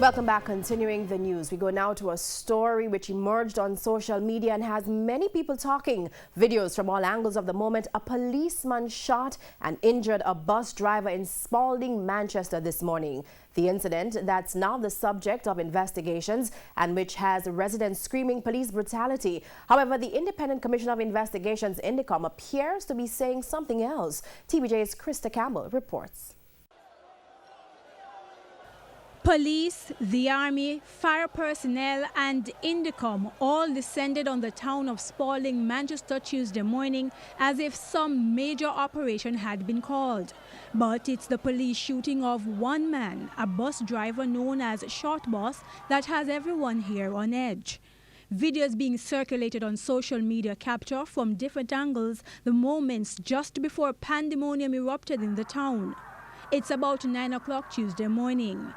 Welcome back. Continuing the news, we go now to a story which emerged on social media and has many people talking. Videos from all angles of the moment. A policeman shot and injured a bus driver in Spalding, Manchester this morning. The incident that's now the subject of investigations and which has residents screaming police brutality. However, the Independent Commission of Investigations, INDECOM, appears to be saying something else. TVJ's Krista Campbell reports. Police, the army, fire personnel and INDECOM all descended on the town of Spalding, Manchester Tuesday morning as if some major operation had been called. But it's the police shooting of one man, a bus driver known as Short Boss, that has everyone here on edge. Videos being circulated on social media capture from different angles the moments just before pandemonium erupted in the town. It's about 9 o'clock Tuesday morning.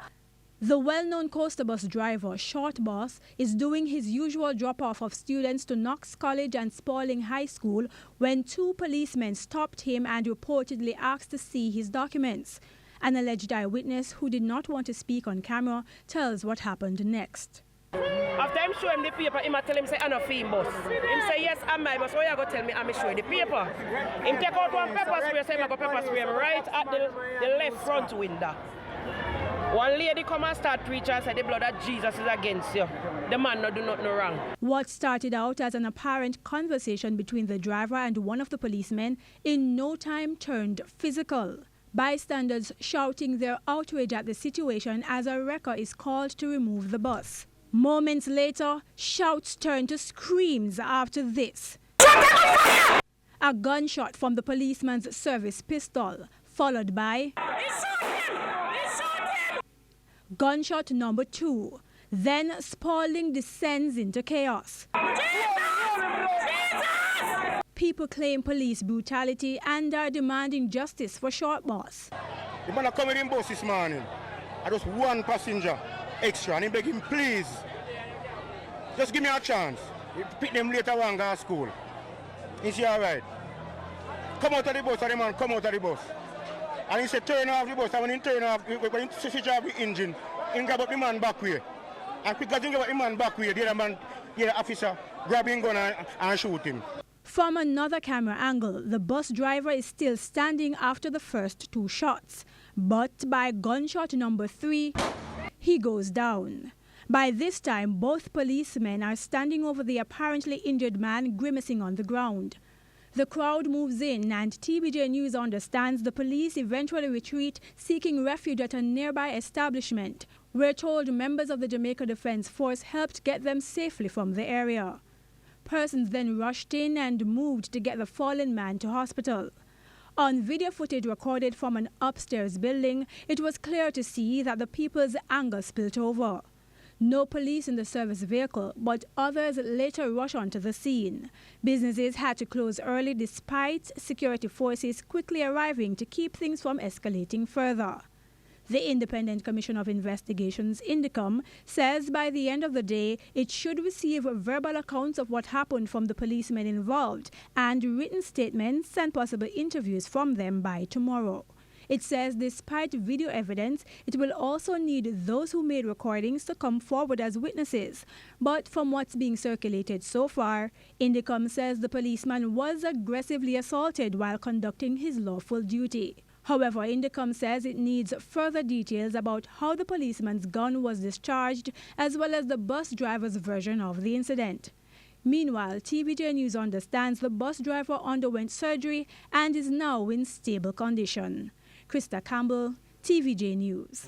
The well-known coaster bus driver, Short Boss, is doing his usual drop-off of students to Knox College and Spalding High School when two policemen stopped him and reportedly asked to see his documents. An alleged eyewitness who did not want to speak on camera tells what happened next. After him show him the paper, him tell him say I'm not fee bus. Him say yes, I'm my bus. Why you go tell me I'm show you the paper? Him take out one pepper spray, say I go pepper spray him right at the left front window. One lady come and start preaching and say the blood of Jesus is against you. The man no do nothing wrong. What started out as an apparent conversation between the driver and one of the policemen in no time turned physical. Bystanders shouting their outrage at the situation as a wrecker is called to remove the bus. Moments later, shouts turned to screams after this. A gunshot from the policeman's service pistol, followed by gunshot number 2. Then Spalding descends into chaos. People claim police brutality and are demanding justice for Short Boss. The man coming in bus this morning. I just one passenger extra and he beg him, please, just give me a chance. Pick them later on go to school. He say, all right. Come out of the bus, and the man come out of the bus. And he said, turn off the bus. And when he turn off, when he switch off the engine, he grab up the man back way. And because he grab up the man back way, the other man, the officer, grab him gun and shoot him. From another camera angle, the bus driver is still standing after the first 2 shots. But by gunshot number 3, he goes down. By this time, both policemen are standing over the apparently injured man grimacing on the ground. The crowd moves in and TVJ News understands the police eventually retreat, seeking refuge at a nearby establishment. We're told members of the Jamaica Defense Force helped get them safely from the area. Persons then rushed in and moved to get the fallen man to hospital. On video footage recorded from an upstairs building, it was clear to see that the people's anger spilt over. No police in the service vehicle, but others later rushed onto the scene. Businesses had to close early despite security forces quickly arriving to keep things from escalating further. The Independent Commission of Investigations, INDECOM, says by the end of the day, it should receive verbal accounts of what happened from the policemen involved and written statements and possible interviews from them by tomorrow. It says despite video evidence, it will also need those who made recordings to come forward as witnesses. But from what's being circulated so far, INDECOM says the policeman was aggressively assaulted while conducting his lawful duty. However, INDECOM says it needs further details about how the policeman's gun was discharged, as well as the bus driver's version of the incident. Meanwhile, TVJ News understands the bus driver underwent surgery and is now in stable condition. Krista Campbell, TVJ News.